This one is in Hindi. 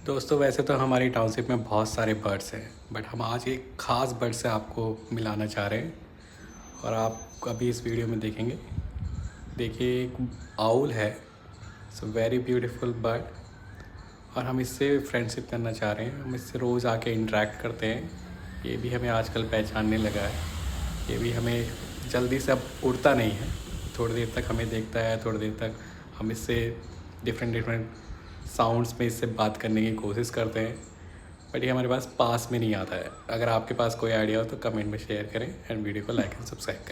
दोस्तों वैसे तो हमारी टाउनशिप में बहुत सारे बर्ड्स हैं, बट हम आज एक ख़ास बर्ड से आपको मिलाना चाह रहे हैं और आप अभी इस वीडियो में देखेंगे। देखिए, एक आउल है। इट्स वेरी ब्यूटीफुल बर्ड और हम इससे फ्रेंडशिप करना चाह रहे हैं। हम इससे रोज़ आके इंटरेक्ट करते हैं। ये भी हमें आजकल पहचानने लगा है। ये भी हमें जल्दी से अब उड़ता नहीं है, थोड़ी देर तक हमें देखता है, थोड़ी देर तक हम इससे डिफरेंट साउंड्स में इससे बात करने की कोशिश करते हैं, बट ये हमारे पास में नहीं आता है। अगर आपके पास कोई आइडिया हो तो कमेंट में शेयर करें एंड वीडियो को लाइक एंड सब्सक्राइब करें।